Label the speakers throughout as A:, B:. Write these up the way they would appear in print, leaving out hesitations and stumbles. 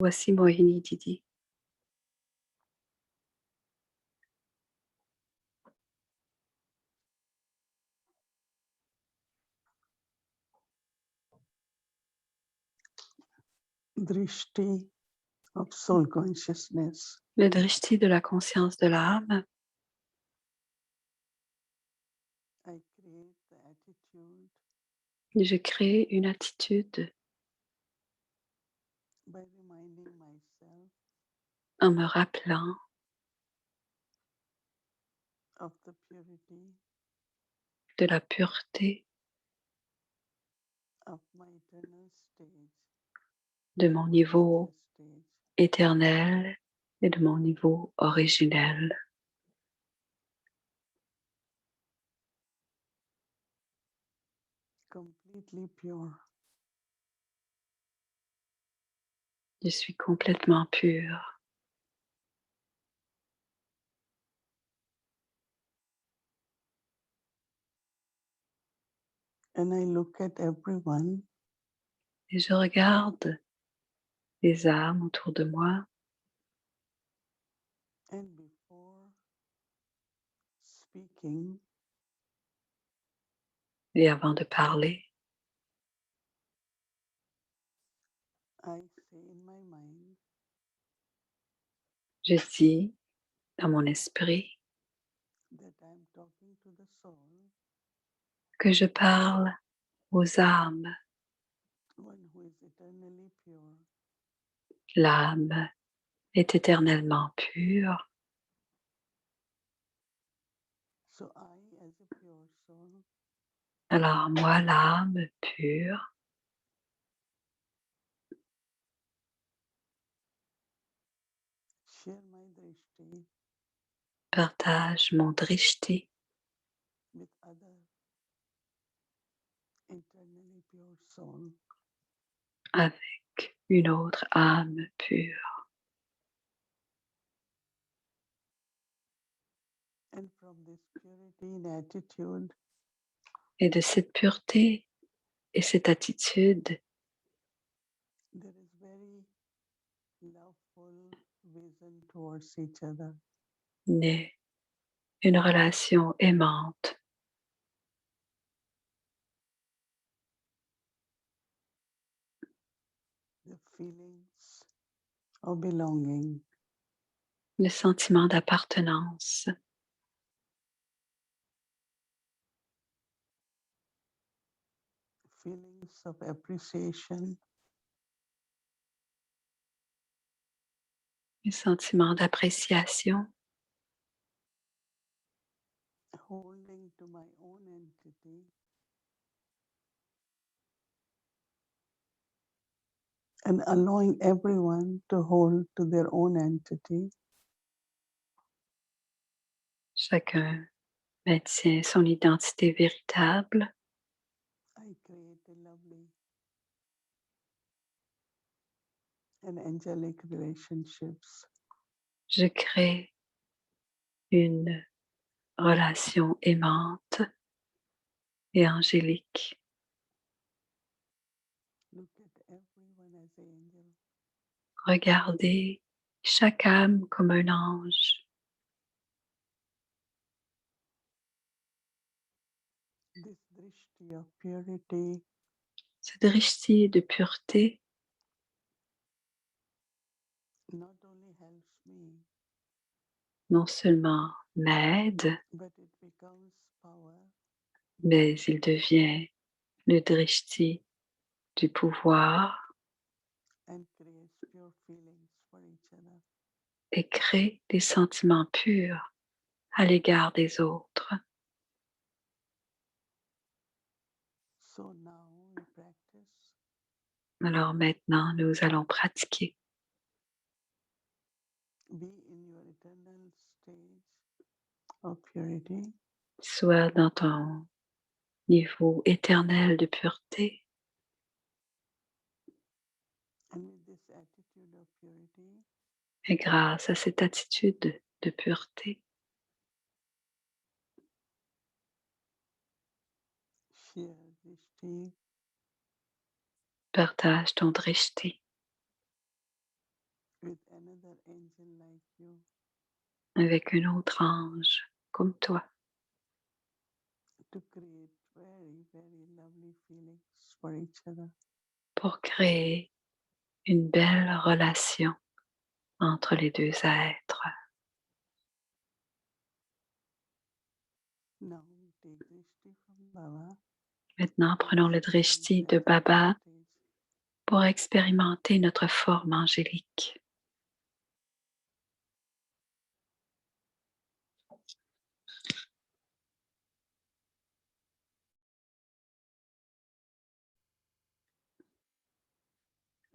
A: Voici Mohini Didi.
B: Drishti of soul consciousness.
A: Le drishti de la conscience de l'âme.
B: I create the attitude
A: Je crée une attitude
B: by reminding myself
A: en me rappelant
B: of the purity
A: de la pureté
B: of my eternal stage,
A: de mon niveau
B: original stage,
A: éternel et de mon niveau originel.
B: completely pure.
A: Je suis complètement pure.
B: And I look at everyone
A: Et je regarde les âmes autour de moi
B: and before speaking,
A: et avant de parler,
B: I say in my mind,
A: je dis dans mon esprit
B: that I'm talking to the soul,
A: que je parle aux âmes.
B: one who is eternally pure.
A: L'âme est éternellement pure.
B: So I, as a pure soul,
A: Alors moi, l'âme pure,
B: share my drishti
A: partage mon drishti
B: with other internally pure soul.
A: avec une autre âme pure.
B: And from this purity in attitude,
A: Et de cette pureté et cette attitude
B: there is very loveful vision towards each other.
A: naît une relation aimante,
B: The feelings of belonging,
A: le sentiment d'appartenance,
B: feelings of appreciation,
A: le sentiment d'appréciation,
B: holding to my own entity, and allowing everyone to hold to their own entity.
A: chacun maintient son identité véritable.
B: I create a lovely and angelic relationships.
A: Je crée une relation aimante et angélique.
B: Look at everyone as an angel.
A: Regardez chaque âme comme un ange.
B: This drishti of purity
A: Ce drishti de pureté
B: not only helps me,
A: non seulement m'aide,
B: but it becomes power
A: mais il devient le drishti du pouvoir
B: and creates pure feelings for each other.
A: et crée des sentiments purs à l'égard des autres.
B: So now we practice
A: Alors maintenant, nous allons pratiquer.
B: be in your eternal stage of purity
A: Sois dans ton niveau éternel de pureté
B: and with this attitude of purity,
A: et grâce à cette attitude de pureté,
B: share drishti
A: partage ton drishti
B: angel like you
A: avec un autre ange comme toi
B: to create very, very lovely feelings for each other.
A: pour créer une belle relation entre les deux êtres.
B: Now we take Drishti from Baba
A: Maintenant,
B: to
A: prenons le
B: experience
A: drishti de
B: angelic
A: Baba
B: stage.
A: pour expérimenter notre forme angélique.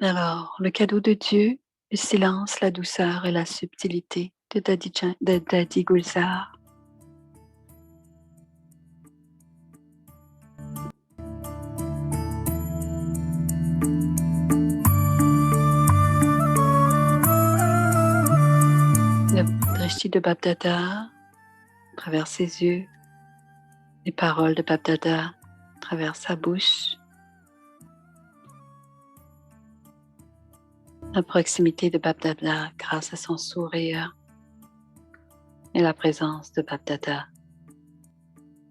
A: Alors, le cadeau de Dieu, le silence, la douceur et la subtilité de Daddy Gulzar. Le drishti de Babdada à travers ses yeux, les paroles de Babdada à travers sa bouche, la proximité de Babdada grâce à son sourire et la présence de Babdada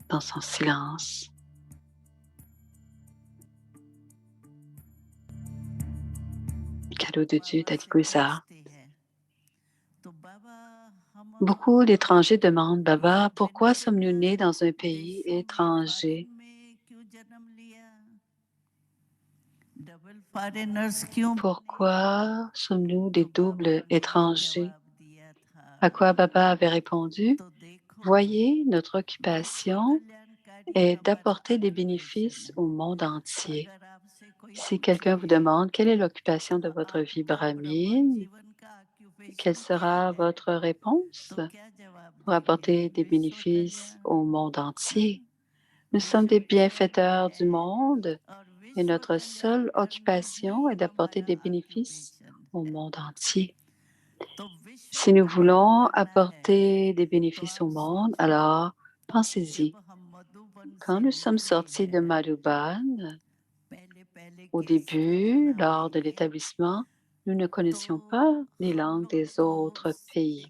A: dans son silence. Cadeau de Dieu, Daddy Gulzar. Beaucoup d'étrangers demandent, Baba, pourquoi sommes-nous nés dans un pays étranger? Pourquoi sommes-nous des doubles étrangers? À quoi Baba avait répondu, voyez, notre occupation est d'apporter des bénéfices au monde entier. Si quelqu'un vous demande quelle est l'occupation de votre vie brahmine, quelle sera votre réponse pour apporter des bénéfices au monde entier? Nous sommes des bienfaiteurs du monde et notre seule occupation est d'apporter des bénéfices au monde entier. Si nous voulons apporter des bénéfices au monde, alors pensez-y. Quand nous sommes sortis de Madhuban, au début, lors de l'établissement, nous ne connaissions pas les langues des autres pays.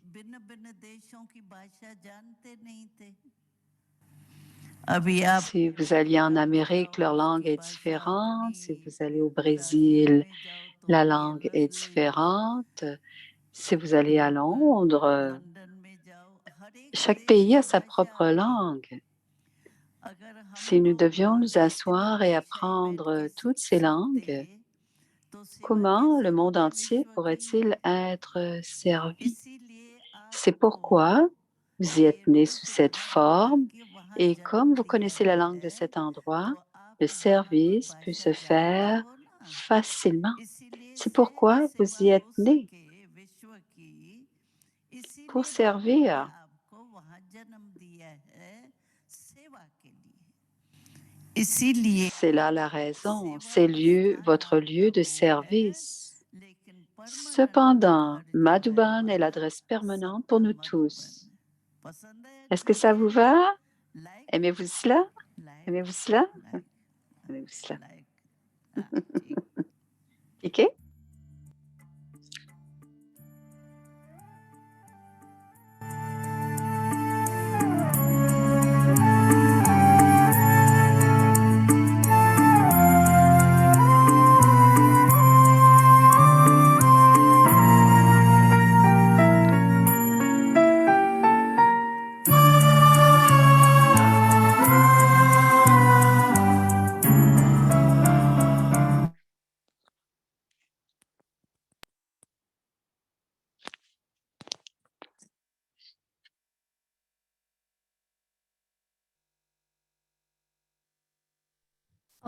A: Si vous alliez en Amérique, leur langue est différente. Si vous allez au Brésil, la langue est différente. Si vous allez à Londres, chaque pays a sa propre langue. Si nous devions nous asseoir et apprendre toutes ces langues, comment le monde entier pourrait-il être servi? C'est pourquoi vous y êtes né sous cette forme et comme vous connaissez la langue de cet endroit, le service peut se faire facilement. C'est pourquoi vous y êtes né, pour servir. C'est là la raison, c'est votre lieu de service. Cependant, Madhuban est l'adresse permanente pour nous tous. Est-ce que ça vous va? Aimez-vous cela? Aimez-vous cela? Aimez-vous cela? OK?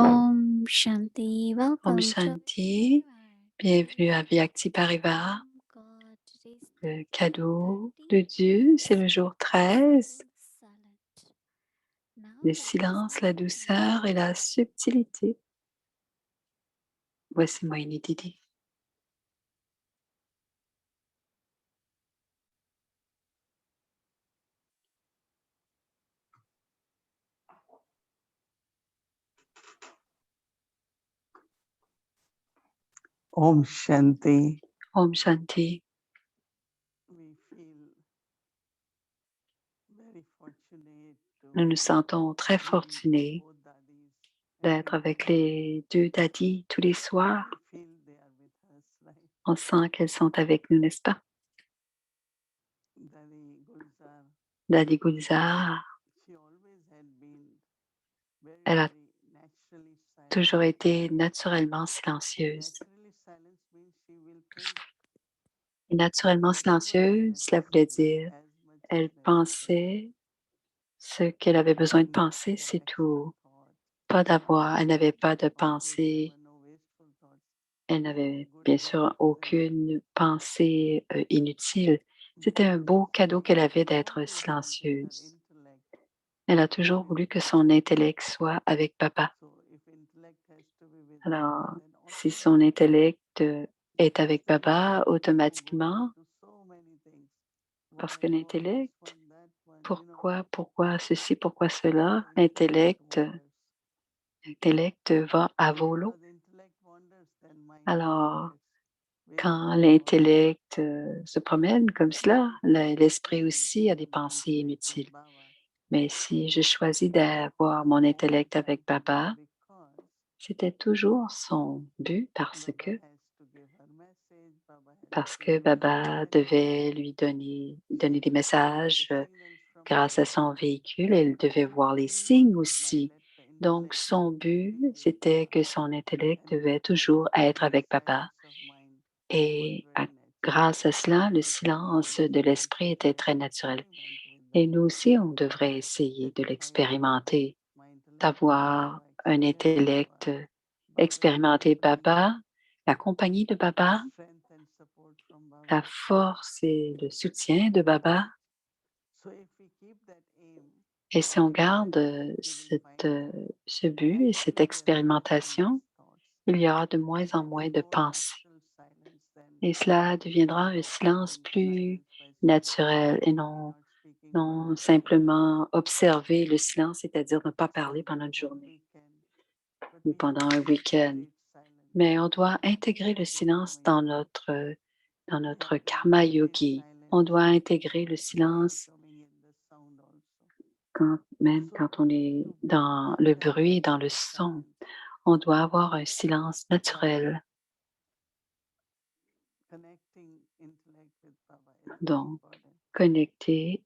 C: Om Shanti,
A: Om
C: welcome
A: Shanti, bienvenue à Vyakti Parivar.
C: to today's
A: Le cadeau de Dieu, c'est le jour 13, le silence, la douceur et la subtilité. Voici Moini Didi.
B: Om Shanti.
A: Om Shanti. Nous nous sentons très fortunés d'être avec les 2 daddies tous les soirs.
B: We feel they are with us, right?
A: On sent qu'elles sont avec nous, n'est-ce pas?
B: Daddy Gulzar,
A: Daddy Gulzar,
B: she always had been very,
A: elle a
B: very naturally silent.
A: toujours été naturellement silencieuse.
B: Naturally silent means she will think
A: Et naturellement
B: whatever is
A: silencieuse, cela voulait
B: necessary
A: dire,
B: as much as
A: elle
B: necessary,
A: pensait ce qu'elle avait besoin de
B: not
A: penser,
B: for
A: c'est
B: extra
A: tout.
B: thought.
A: Pas d'avoir, elle n'avait pas de
B: Of course, there
A: pensée,
B: were no wasteful thoughts.
A: elle
B: It was a
A: n'avait
B: good
A: bien
B: gift
A: sûr
B: present.
A: aucune pensée inutile. C'était un beau cadeau qu'elle avait d'être silencieuse. Elle a toujours voulu que son intellect soit avec papa.
B: So if intellect has to be with
A: Alors,
B: Baba, then
A: si son
B: automatically
A: intellect est
B: because
A: avec
B: the
A: papa,
B: intellect can go
A: automatiquement,
B: into so many things.
A: parce
B: Why,
A: que
B: what, this
A: l'intellect,
B: one, that one,
A: pourquoi ceci, pourquoi
B: because
A: cela,
B: the intellect wanders.
A: l'intellect va à volo.
B: Because intellect wanders, then mind
A: Alors,
B: works. Very,
A: quand
B: very important.
A: l'intellect se promène comme cela, l'esprit
B: When we
A: aussi a des
B: choose
A: pensées
B: intellect with
A: inutiles.
B: Baba,
A: Mais si je choisis d'avoir mon
B: always
A: intellect
B: had
A: avec
B: to be
A: papa,
B: because
A: c'était toujours son but
B: Baba has to give her message, Baba has to
A: parce que
B: communicate
A: Baba
B: message.
A: devait lui donner des
B: She got the
A: messages
B: signals from
A: grâce à
B: Baba.
A: son véhicule. Elle devait
B: So
A: voir les
B: aim was
A: signes
B: Baba,
A: aussi.
B: let the
A: Donc,
B: intellect
A: son but,
B: communicate with
A: c'était que
B: Baba.
A: son intellect
B: And
A: devait
B: because
A: toujours
B: of that,
A: être
B: the
A: avec papa.
B: silence of mind was
A: Et
B: very natural.
A: grâce à cela, le
B: So too we
A: silence
B: should
A: de
B: try to
A: l'esprit était très naturel.
B: experiment with
A: Et
B: Baba.
A: nous aussi, on devrait essayer
B: That
A: de
B: if I have
A: l'expérimenter,
B: my intellect with
A: d'avoir
B: Baba,
A: un
B: experience Baba,
A: intellect
B: Bhajan
A: expérimenté
B: company,
A: papa, la compagnie de Baba,
B: strength and support from
A: la
B: Baba.
A: force et le soutien de Baba.
B: So if we keep that aim,
A: Et si on
B: then
A: garde
B: we will find that
A: ce but et cette
B: actually there are not that much
A: expérimentation,
B: thoughts.
A: il y aura de moins
B: And
A: en
B: it will
A: moins de
B: go a
A: pensées.
B: natural silence then
A: Et cela deviendra un
B: instead of
A: silence
B: going
A: plus
B: silence by saying,
A: naturel et
B: we're
A: non,
B: not speaking for
A: non
B: a day.
A: simplement observer le silence, c'est-à-dire ne pas parler pendant une
B: Sometimes for a
A: journée
B: weekend. But
A: ou
B: we have
A: pendant
B: to
A: un week-end.
B: integrate silence
A: Mais on doit intégrer le
B: into
A: silence
B: karma yoga.
A: dans
B: When
A: notre
B: we
A: karma
B: integrate
A: yogi. On
B: silence,
A: doit intégrer le
B: joy is
A: silence
B: coming in the sound also.
A: même
B: So
A: quand on est
B: to
A: dans
B: have
A: le
B: that
A: bruit et dans le
B: natural
A: son.
B: silence,
A: On doit avoir un silence naturel.
B: connecting intellect with Baba is very
A: Donc,
B: important.
A: connecter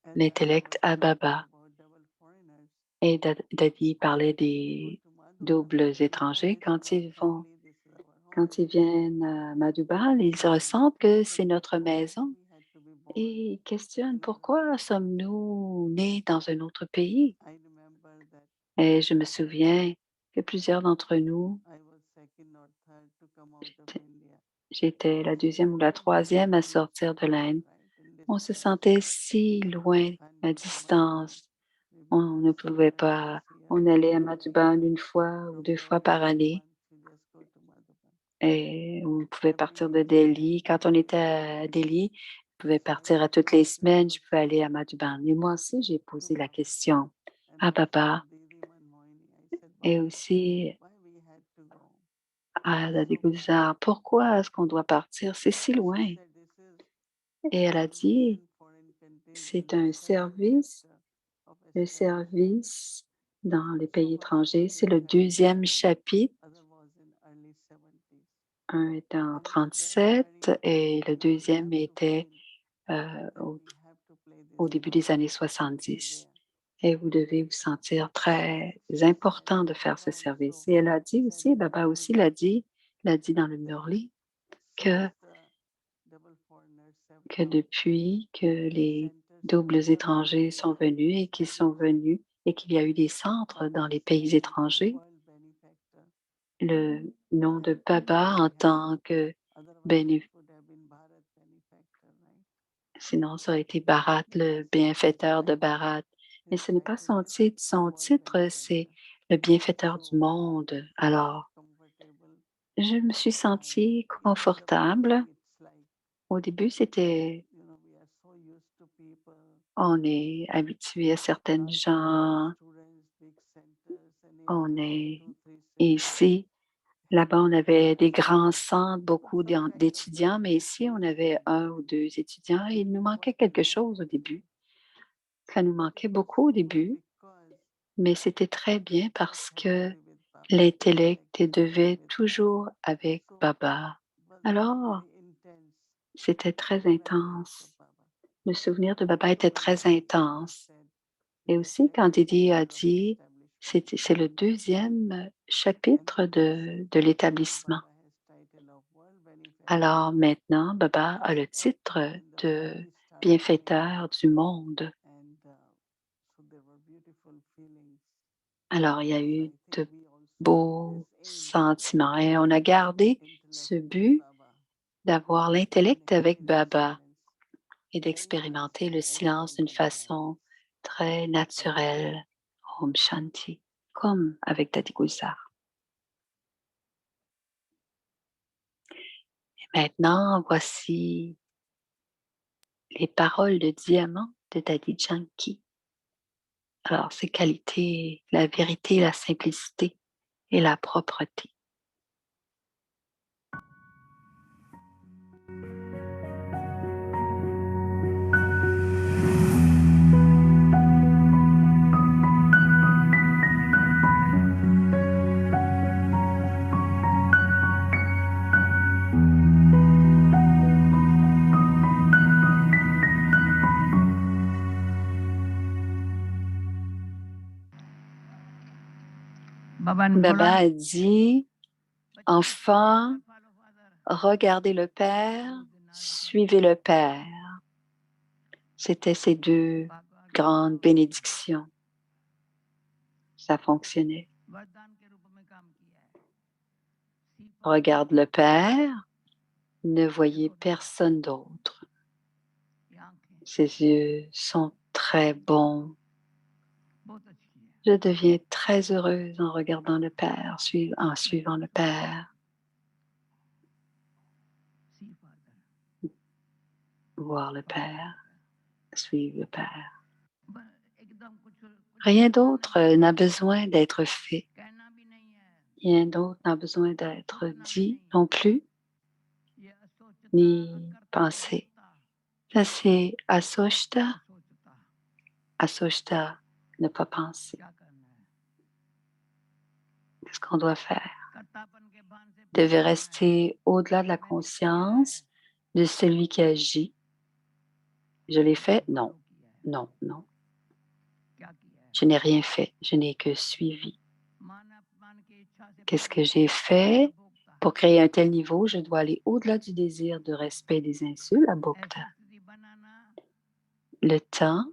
B: As I
A: l'intellect
B: was
A: à
B: talking
A: Baba.
B: about double foreigners,
A: Et Daddy parlait
B: when we go
A: des
B: to Madhuban,
A: doubles
B: we know
A: étrangers.
B: this is our family, this is our home.
A: Quand ils viennent à Madhubal, ils ressentent que c'est
B: Question that
A: notre
B: why
A: maison
B: we had to be born
A: et ils questionnent
B: in
A: pourquoi
B: another country.
A: sommes-nous nés dans un autre pays.
B: I remember that
A: Et je me souviens que plusieurs d'entre nous,
B: I was second or third to come out of
A: j'étais
B: India.
A: j'étais la
B: We
A: deuxième ou
B: felt
A: la
B: so
A: troisième à
B: distant,
A: sortir de l'Inde.
B: right, in
A: On se
B: distance.
A: sentait si loin,
B: And
A: à
B: to Madhuban,
A: distance.
B: we
A: On
B: become
A: ne
B: so
A: pouvait
B: restless
A: pas,
B: here.
A: on allait à Madhuban une fois ou
B: From
A: deux fois
B: Delhi
A: par
B: for a
A: année
B: month, we just go to Madhuban.
A: et on pouvait
B: Every
A: partir de
B: week spent
A: Delhi. Quand on
B: there.
A: était à Delhi, on pouvait
B: So I
A: partir à
B: used to
A: toutes les
B: ask my
A: semaines, je pouvais aller à
B: question
A: Madhuban. Et moi aussi, j'ai
B: to
A: posé la
B: Baba
A: question
B: and
A: à
B: also
A: papa
B: to Didi Manmohini. I said,
A: et
B: Baba,
A: aussi
B: why we had to go
A: à la
B: so far?
A: Gulzar. Pourquoi est-ce qu'on doit partir? C'est si
B: She
A: loin.
B: said, this is
A: Et elle a
B: service
A: dit,
B: in foreign countries in
A: c'est
B: the
A: un
B: second
A: service,
B: chapter of
A: le
B: establishment.
A: service dans les
B: So
A: pays
B: first
A: étrangers. C'est
B: chapter is
A: le deuxième
B: 37,
A: chapitre.
B: other was in early 70s.
A: Un était en
B: And it's very, very
A: 37 et
B: important.
A: le
B: Now we
A: deuxième
B: have to
A: était
B: feel
A: euh,
B: that
A: au,
B: we have to play this
A: au début des
B: role
A: années
B: in
A: 70.
B: there.
A: Et vous devez vous sentir
B: And
A: très
B: she said,
A: important de faire ce
B: Baba
A: service.
B: also
A: Et elle a dit
B: said
A: aussi,
B: in
A: Baba aussi
B: Murli
A: l'a dit dans le
B: that
A: Murli, que,
B: since the double foreigners have
A: que
B: come,
A: depuis que
B: the
A: les
B: centers have
A: doubles
B: never been
A: étrangers sont venus et qu'ils sont
B: established.
A: venus et qu'il y a eu des centres
B: Baba
A: dans les
B: is
A: pays
B: known as the
A: étrangers,
B: world benefactor.
A: le nom de
B: And
A: Baba en
B: we have,
A: tant que
B: otherwise it
A: bénéficiaire.
B: would have been Bharat benefactor, right?
A: Sinon, ça aurait été Bharat,
B: But
A: le
B: this is his
A: bienfaiteur de
B: title.
A: Bharat. Mais
B: His
A: ce n'est pas
B: title
A: son
B: is
A: titre. Son
B: world
A: titre, c'est
B: benefactor.
A: le bienfaiteur du
B: So
A: monde.
B: I felt
A: Alors,
B: comfortable.
A: je me suis
B: And
A: sentie
B: in the beginning,
A: confortable.
B: it's like,
A: Au début, c'était,
B: we are so used to people,
A: on est habitué à certaines
B: lots of
A: gens.
B: students, big centers, and in
A: On
B: between
A: est
B: 2, 3 centers.
A: ici. Là-bas, on avait des grands centres,
B: But
A: beaucoup
B: some kind of
A: d'étudiants, mais ici, on
B: peace
A: avait
B: came.
A: un ou deux étudiants et il nous manquait quelque chose au début. Ça nous manquait beaucoup au début,
B: because
A: mais c'était très bien
B: it
A: parce
B: had to
A: que
B: be with Baba,
A: l'intellect
B: like it had to be
A: devait
B: with Baba.
A: toujours avec
B: So
A: Baba.
B: was
A: Alors,
B: very intense
A: c'était très
B: remembrance of
A: intense.
B: Baba.
A: Le souvenir de Baba
B: Also,
A: était
B: when
A: très
B: Didi had
A: intense.
B: said
A: Et
B: it is
A: aussi, quand
B: second
A: Didi a
B: chapter of the
A: dit,
B: establishment,
A: c'est le deuxième
B: and
A: chapitre
B: it is
A: de
B: now
A: l'établissement.
B: Baba has title of world benefactor,
A: Alors maintenant, Baba a
B: first
A: le titre
B: in the
A: de
B: world started coming,
A: bienfaiteur du monde.
B: and so there were beautiful feelings
A: Alors, il y a
B: because
A: eu
B: I think
A: de
B: we also have
A: beaux
B: this aim
A: sentiments et on a
B: to have
A: gardé
B: intellect
A: ce
B: with
A: but
B: Baba
A: d'avoir
B: and
A: l'intellect avec
B: experience
A: Baba
B: silence
A: et
B: very
A: d'expérimenter le
B: nicely as
A: silence d'une
B: contemporaries.
A: façon très naturelle. Om Shanti, comme avec Tati Gulsar. Et maintenant, voici les paroles de diamant de Daddy Janki. Alors, ses qualités, la vérité, la simplicité et la propreté. Baba a dit, enfant, regardez le Père, suivez le Père. C'était ces deux grandes bénédictions. Ça fonctionnait. Regarde le Père, ne voyez personne d'autre. Ses yeux sont très bons. Je deviens très heureuse en regardant le Père, en suivant le Père. Voir le Père, suivre le Père. Rien d'autre n'a besoin d'être fait. Rien d'autre n'a besoin d'être dit non plus, ni pensé. Ça, c'est asoshta. Asoshta, ne pas penser. C'est ce qu'on doit faire. Devait rester au-delà de la conscience de celui qui agit. Je l'ai fait? Non, non, non. Je n'ai rien fait. Je n'ai que suivi. Qu'est-ce que j'ai fait? Pour créer un tel niveau, je dois aller au-delà du désir de respect des insultes, la bhakta. Le temps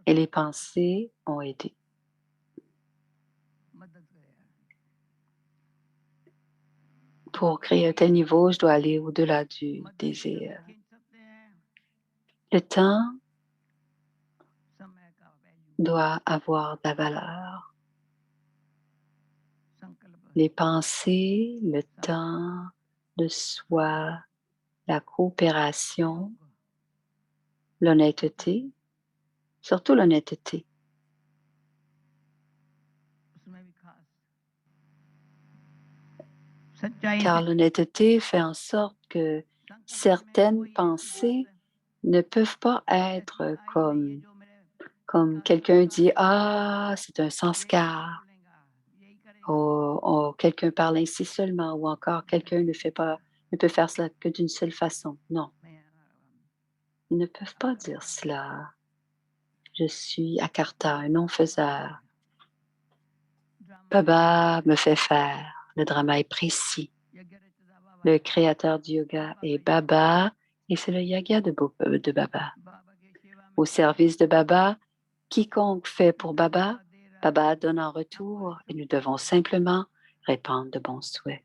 A: et les pensées ont aidé. Pour créer un tel niveau, je dois aller au-delà du désir. Le temps doit avoir de la valeur. Les pensées, le temps, le soi, la coopération, l'honnêteté, surtout l'honnêteté. Car l'honnêteté fait en sorte que certaines pensées ne peuvent pas être comme quelqu'un dit, ah, c'est un sanskar, ou quelqu'un parle ainsi seulement, ou encore quelqu'un ne peut faire cela que d'une seule façon. Non, ils ne peuvent pas dire cela. Je suis Akarta, un non-faiseur. Baba me fait faire. Le drama est précis. Le créateur du yoga est Baba et c'est le yoga de Baba. Au service de Baba, quiconque fait pour Baba, Baba donne en retour et nous devons simplement répandre de bons souhaits.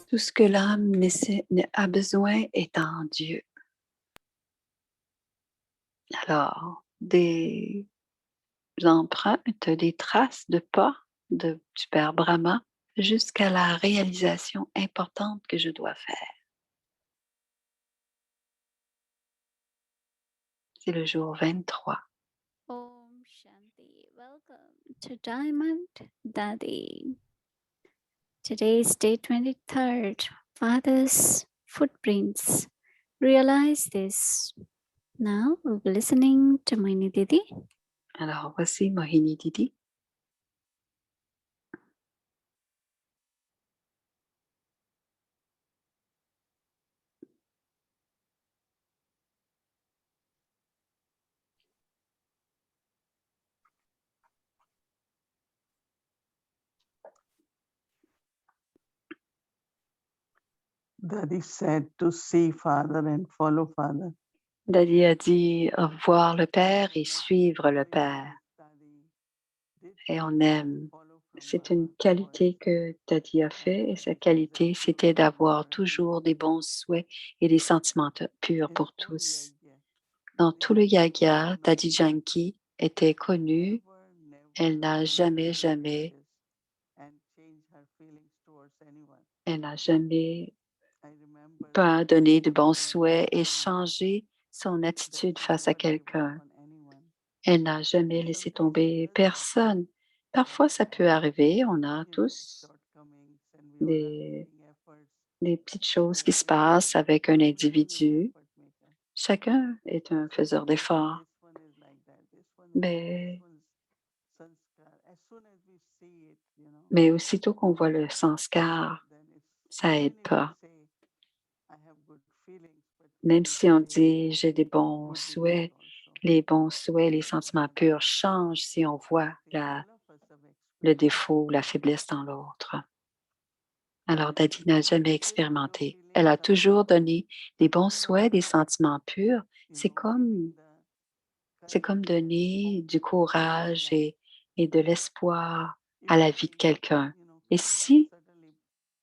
A: Tout ce que l'âme a besoin est en Dieu. Alors, des empreintes, des traces de pas du Père Brahma jusqu'à la réalisation importante que je dois faire. C'est le jour 23.
C: Om Shanti. Welcome to Diamond Dadi. Today is day 23rd. Father's footprints. Realize this. Now we'll be listening to Moini Didi.
A: Alors voici Mohini Didi.
B: Daddy said to see Father and follow Father.
A: Dadi a dit voir le Père et suivre le Père. Et on aime. C'est une qualité que Dadi a fait et sa qualité, c'était d'avoir toujours des bons souhaits et des sentiments purs pour tous. Dans tout le Yagya, Dadi Janki était connue. Elle n'a jamais, elle n'a jamais pas donné de bons souhaits et changé son attitude face à quelqu'un. Elle n'a jamais laissé tomber personne. Parfois, ça peut arriver. On a tous des petites choses qui se passent avec un individu. Chacun est un faiseur d'efforts. Mais aussitôt qu'on voit le sanskar, ça aide pas. Même si on dit j'ai des bons souhaits, les bons souhaits, les sentiments purs changent si on voit le défaut, la faiblesse dans l'autre. Alors, Dadi n'a jamais expérimenté. Elle a toujours donné des bons souhaits, des sentiments purs. C'est comme donner du courage et de l'espoir à la vie de quelqu'un. Et si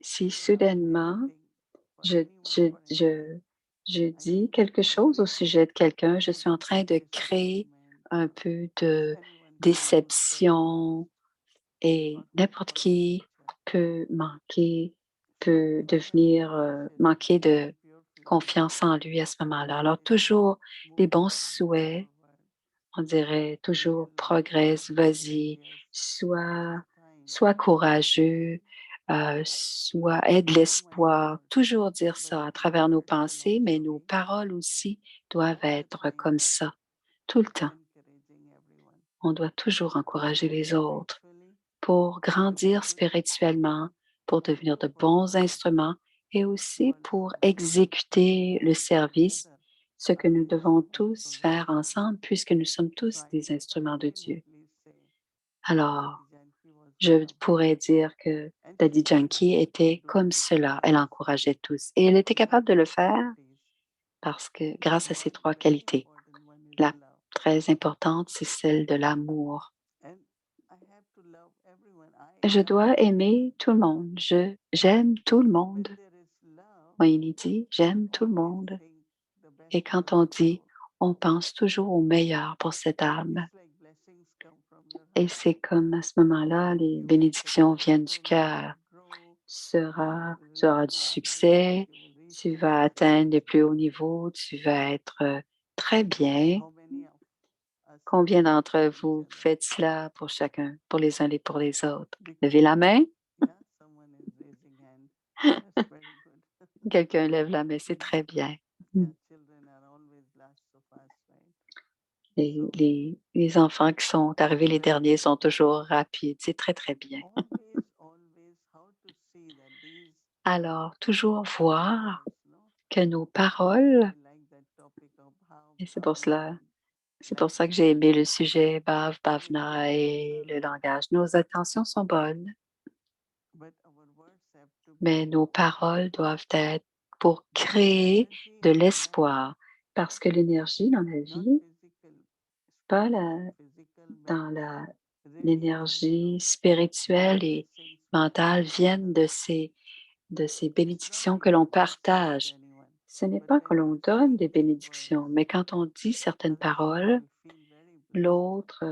A: soudainement, je, je, je, je dis quelque chose au sujet de quelqu'un, je suis en train de créer un peu de déception et n'importe qui peut devenir, manquer de confiance en lui à ce moment-là. Alors, toujours les bons souhaits, on dirait toujours progresse, vas-y, sois courageux, aide l'espoir, toujours dire ça à travers nos pensées, mais nos paroles aussi doivent être comme ça, tout le temps. On doit toujours encourager les autres pour grandir spirituellement, pour devenir de bons instruments et aussi pour exécuter le service, ce que nous devons tous faire ensemble puisque nous sommes tous des instruments de Dieu. Alors, je pourrais dire que Dadi Janki était comme cela. Elle encourageait tous et elle était capable de le faire parce que grâce à ces trois qualités. La très importante, c'est celle de l'amour. Je dois aimer tout le monde. J'aime tout le monde. Moïni dit, j'aime tout le monde. Et quand on dit, on pense toujours au meilleur pour cette âme. Et c'est comme à ce moment-là, les bénédictions viennent du cœur. Tu auras du succès, tu vas atteindre les plus hauts niveaux, tu vas être très bien. Combien d'entre vous faites cela pour chacun, pour les uns et pour les autres? Levez la main. Quelqu'un lève la main, c'est très bien. Les enfants qui sont arrivés les derniers sont toujours rapides. C'est très, très bien. Alors, toujours voir que nos paroles, et c'est pour ça que j'ai aimé le sujet Bhav, Bhavna et le langage. Nos intentions sont bonnes, mais nos paroles doivent être pour créer de l'espoir, parce que l'énergie dans la vie, pas dans l'énergie spirituelle et mentale viennent de ces bénédictions que l'on partage. Ce n'est pas que l'on donne des bénédictions, mais quand on dit certaines paroles, l'autre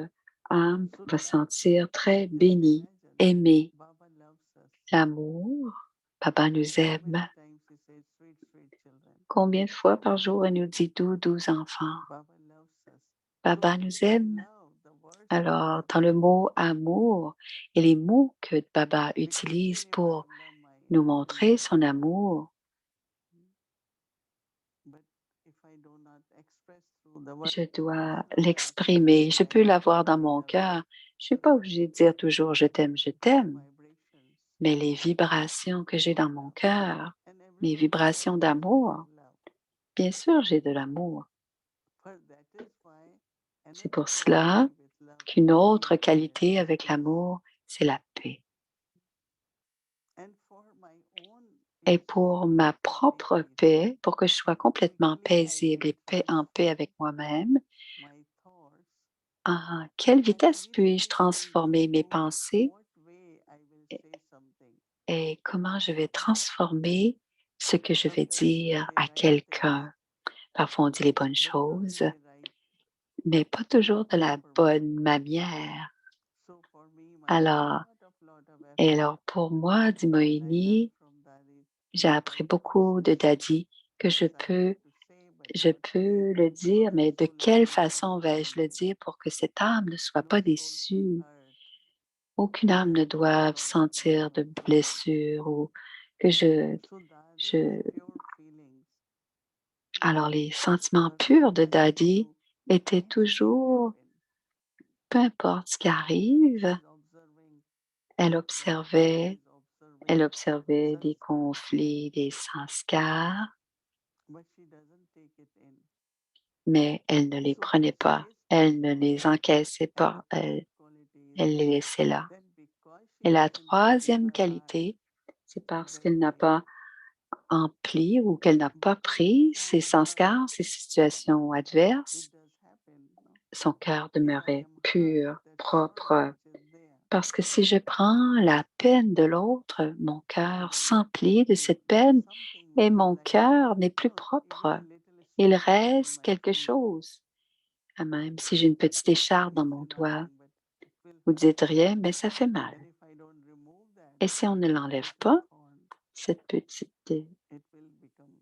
A: âme
B: So
A: va se sentir très
B: just
A: bénie,
B: imagine,
A: aimée.
B: Baba loves us.
A: L'amour, Papa nous
B: How many
A: aime.
B: times he says, sweet, sweet children?
A: Combien de fois par jour il nous dit doux, doux enfants?
B: Baba loves us. So
A: Baba nous aime.
B: love, the words of
A: Alors,
B: love,
A: dans le mot amour et les mots que Baba
B: because
A: utilise
B: even if I
A: pour
B: love my
A: nous montrer son
B: children,
A: amour,
B: but if I do not express through the words,
A: je dois
B: then I have to
A: l'exprimer. Je peux
B: vibration,
A: l'avoir dans
B: I
A: mon
B: love you.
A: cœur. Je ne suis pas obligée de dire toujours je t'aime, je t'aime,
B: Vibrations
A: mais les vibrations que j'ai dans mon cœur,
B: and
A: mes
B: everyone
A: vibrations d'amour,
B: love.
A: bien sûr, j'ai de l'amour.
B: For that is why
A: C'est
B: another
A: pour cela
B: quality with love
A: qu'une
B: is
A: autre qualité
B: peace.
A: avec l'amour, c'est la paix.
B: And for my own
A: Et
B: peace
A: pour ma
B: to be
A: propre
B: peace,
A: paix, pour que je sois complètement
B: quickly I
A: paisible
B: can
A: et en paix avec moi-même,
B: my thoughts
A: à quelle
B: and
A: vitesse
B: which
A: puis-je
B: way I will
A: transformer mes
B: remove,
A: pensées
B: what way I will
A: et
B: say something.
A: et comment je vais transformer ce que je vais
B: Sometimes we
A: dire
B: say
A: à
B: right things,
A: quelqu'un? Parfois, on dit les bonnes
B: but not in
A: choses,
B: the right
A: mais pas toujours de la
B: proper way.
A: bonne manière.
B: So for me, my
A: Alors,
B: lot of
A: et
B: effort,
A: alors pour moi, dit
B: and I learned
A: Moïni,
B: from Daddy
A: j'ai
B: that
A: appris
B: I cannot
A: beaucoup de
B: say
A: Daddy que
B: things I want to say, but
A: je
B: not
A: peux le dire, mais de
B: so
A: quelle
B: loving and
A: façon vais-je le
B: kind.
A: dire pour que cette âme ne soit
B: No
A: pas
B: soul feel
A: déçue?
B: hurt
A: Aucune
B: when
A: âme
B: I
A: ne
B: do
A: doit
B: shower
A: sentir
B: my
A: de
B: children.
A: blessure ou que je,
B: So Daddy's
A: je...
B: pure feelings
A: Alors les sentiments
B: were
A: purs de
B: connected
A: Daddy
B: to
A: étaient
B: anything
A: toujours,
B: happen.
A: peu importe ce qui arrive,
B: She's observing
A: elle
B: conflicts,
A: observait,
B: she's
A: elle
B: observing
A: observait des
B: sanskars,
A: conflits, des sanskars,
B: but she doesn't take it in.
A: mais elle ne les
B: So
A: prenait
B: she
A: pas,
B: is
A: elle ne
B: peaceful.
A: les encaissait
B: And the
A: pas,
B: third
A: elle,
B: quality is
A: elle les laissait là.
B: then because she
A: Et la
B: doesn't take in
A: troisième
B: her heart
A: qualité, c'est parce qu'elle n'a
B: everything,
A: pas empli ou qu'elle n'a
B: but
A: pas
B: though
A: pris ses
B: for her
A: sanskars, ses situations
B: it
A: adverses,
B: does happen, no?
A: son cœur
B: If I
A: demeurait
B: am hurt,
A: pur,
B: that sorrow
A: propre.
B: which is there,
A: Parce que si je prends la peine de l'autre, mon cœur
B: then
A: s'emplit de
B: if
A: cette
B: there is
A: peine
B: something
A: et
B: which is
A: mon
B: lacking,
A: cœur n'est plus
B: so even
A: propre.
B: a little
A: Il
B: stain in
A: reste
B: my
A: quelque
B: finger,
A: chose. Ah, même si j'ai une petite écharpe
B: you
A: dans mon
B: say
A: doigt,
B: nothing, but it will
A: vous
B: hurt.
A: dites rien, mais ça fait mal.
B: And if I don't remove that
A: Et si on ne l'enlève
B: little
A: pas,
B: thorn,
A: cette petite,
B: it will become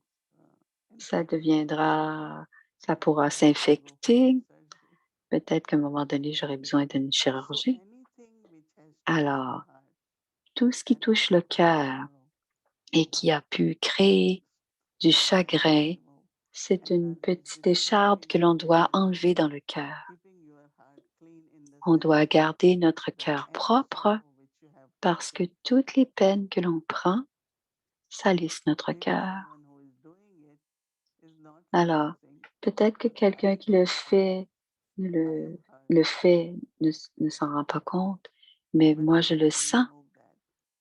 A: ça
B: infected.
A: deviendra, ça pourra
B: I have to go for
A: s'infecter.
B: a surgery.
A: Peut-être qu'à un moment donné, j'aurai besoin d'une
B: So
A: chirurgie.
B: anything which has touched the
A: Alors,
B: heart
A: tout ce qui
B: and
A: touche le
B: created
A: cœur
B: sorrow,
A: et qui a pu créer du
B: we have to
A: chagrin,
B: remove.
A: c'est
B: And
A: une
B: Dadi is
A: petite écharpe
B: describing
A: que
B: in
A: l'on
B: this
A: doit
B: verse,
A: enlever dans le cœur.
B: keeping your heart clean in the
A: On
B: sense
A: doit garder notre
B: that
A: cœur
B: any
A: propre
B: sorrow which you have
A: parce que
B: taken,
A: toutes les peines que l'on prend salissent notre
B: maybe
A: cœur.
B: someone who is doing it is not
A: Alors,
B: realizing,
A: peut-être que
B: but I
A: quelqu'un qui
B: can
A: le
B: find
A: fait,
B: I am hurt.
A: le fait, ne s'en rend pas compte, mais
B: But
A: moi
B: how
A: je le
B: do I
A: sens.
B: remove that?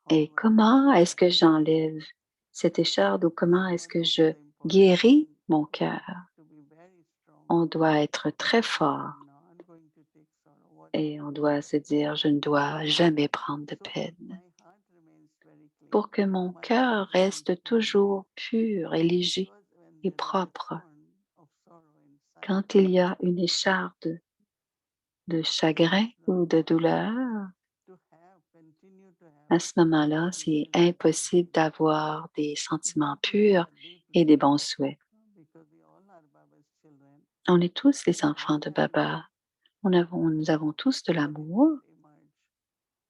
B: How
A: Et
B: do I
A: comment
B: clean
A: est-ce
B: that?
A: que j'enlève cette écharde ou comment
B: So
A: est-ce
B: one
A: que
B: of
A: je
B: the important
A: guéris
B: things
A: mon
B: we
A: cœur?
B: have to be very strong
A: On doit être très
B: that I
A: fort
B: am not going to take sorrow,
A: et
B: whatever
A: on doit
B: comes.
A: se dire, je ne dois jamais prendre de
B: So that
A: peine.
B: my heart remains very clean,
A: Pour que mon
B: my heart
A: cœur
B: remains
A: reste
B: pure.
A: toujours pur et léger
B: Because when
A: et
B: there is a
A: propre.
B: thorn of sorrow inside,
A: Quand il y a une écharde de
B: it
A: chagrin
B: is not
A: ou de
B: possible
A: douleur,
B: to have, continue to have
A: à ce moment-là, c'est
B: wishes and
A: impossible
B: blessings.
A: d'avoir des
B: So
A: sentiments
B: deeply we
A: purs
B: are
A: et
B: deeply
A: des bons
B: loved,
A: souhaits.
B: because we all are Baba's children.
A: On est tous les
B: But
A: enfants
B: what
A: de
B: happens,
A: Baba. Nous avons tous de
B: but it
A: l'amour,
B: not emerge.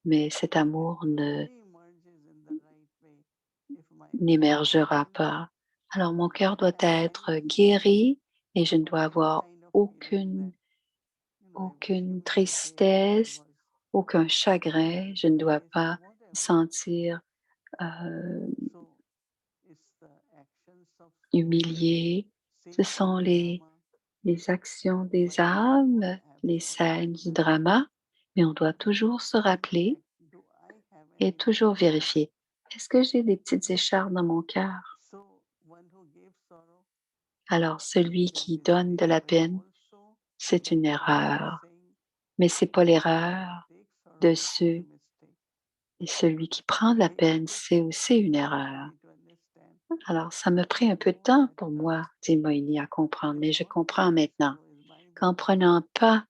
A: mais cet
B: It
A: amour
B: only emerges in the right way if my heart is
A: n'émergera
B: healed,
A: pas. Alors mon
B: I
A: cœur doit
B: have
A: être
B: kindness
A: guéri et je ne
B: for
A: dois
B: any
A: avoir
B: kind of feelings
A: aucune,
B: that, I wish
A: aucune
B: him well here, or I
A: tristesse,
B: was
A: aucun chagrin. Je ne dois
B: disgraced, or
A: pas
B: whatever.
A: sentir
B: So it's the actions of souls,
A: humilié. Ce
B: scenes
A: sont
B: in drama,
A: les actions
B: but
A: des
B: what
A: âmes, les
B: happens is
A: scènes du
B: remember,
A: drama, mais on doit toujours se
B: and
A: rappeler
B: check, do I have
A: et
B: any
A: toujours
B: little thorn?
A: vérifier. Est-ce que j'ai des petites écharpes dans mon cœur?
B: So one who gives sorrow
A: Alors celui
B: is a
A: qui donne de
B: mistake,
A: la
B: but
A: peine,
B: also
A: c'est une
B: Baba is
A: erreur.
B: saying
A: Mais c'est pas
B: one who
A: l'erreur
B: takes
A: de
B: sorrow is a
A: ceux
B: mistake.
A: et celui qui prend de la
B: So it
A: peine,
B: took
A: c'est
B: some
A: aussi une
B: time for
A: erreur.
B: me to understand
A: Alors, ça me
B: that
A: pris un peu de
B: remove
A: temps
B: that
A: pour
B: love,
A: moi, dit Moïni, à comprendre,
B: and
A: mais je
B: not
A: comprends
B: taking
A: maintenant
B: sorrow is my
A: qu'en
B: mistake.
A: prenant pas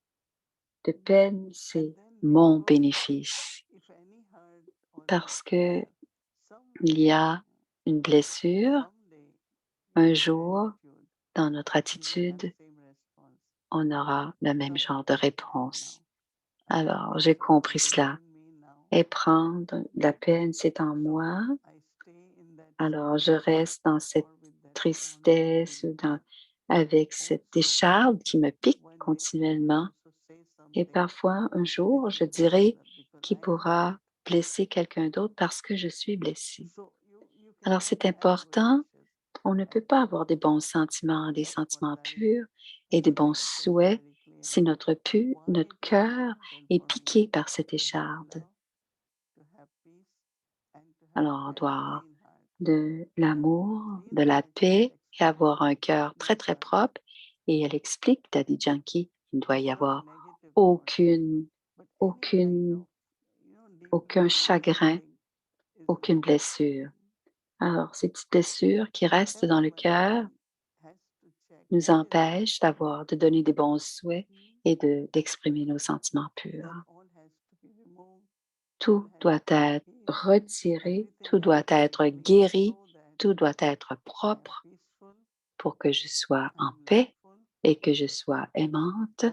A: de peine, c'est mon bénéfice parce que il y a une blessure. Un jour, dans notre attitude, on aura le même genre de réponse. Alors, j'ai compris cela. Et prendre la peine, c'est en moi. Alors, je reste dans cette tristesse ou avec cette décharge qui me pique continuellement. Et parfois, un jour, je dirais qui pourra blesser quelqu'un d'autre parce que je suis blessée. Alors, c'est important. On ne peut pas avoir des bons sentiments, des sentiments purs et des bons souhaits si notre cœur est piqué par cette écharde. Alors, on doit avoir de l'amour, de la paix et avoir un cœur très, très propre. Et elle explique, Daddy Yankee, il ne doit y avoir aucune, aucune, aucun chagrin, aucune blessure. Alors, ces petites blessures qui restent dans le cœur nous empêchent de donner des bons souhaits et d'exprimer nos sentiments purs. Tout doit être retiré, tout doit être guéri, tout doit être propre pour que je sois en paix et que je sois aimante.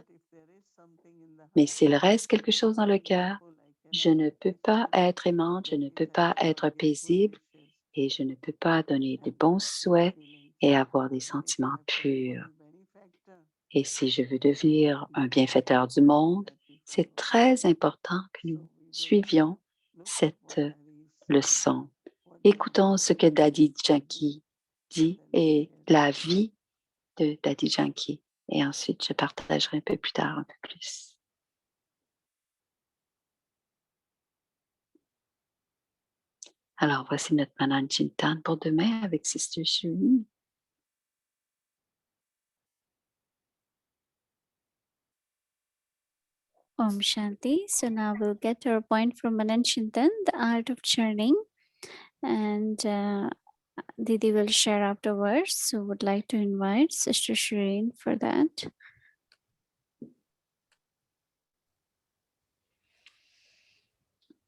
A: Mais s'il reste quelque chose dans le cœur, je ne peux pas être aimante, je ne peux pas être paisible et je ne peux pas donner de bons souhaits et avoir des sentiments purs. Et si je veux devenir un bienfaiteur du monde, c'est très important que nous suivions cette leçon. Écoutons ce que Daddy Yankee dit et la vie de Daddy Yankee. Et ensuite, je partagerai un peu plus tard, un peu plus. Alors, voici notre Manan Chintan pour demain avec Sister Shireen.
C: Om Shanti. So now we'll get to our point from Manan Chintan, the art of churning. And Didi will share afterwards. So would like to invite Sister Shireen for that.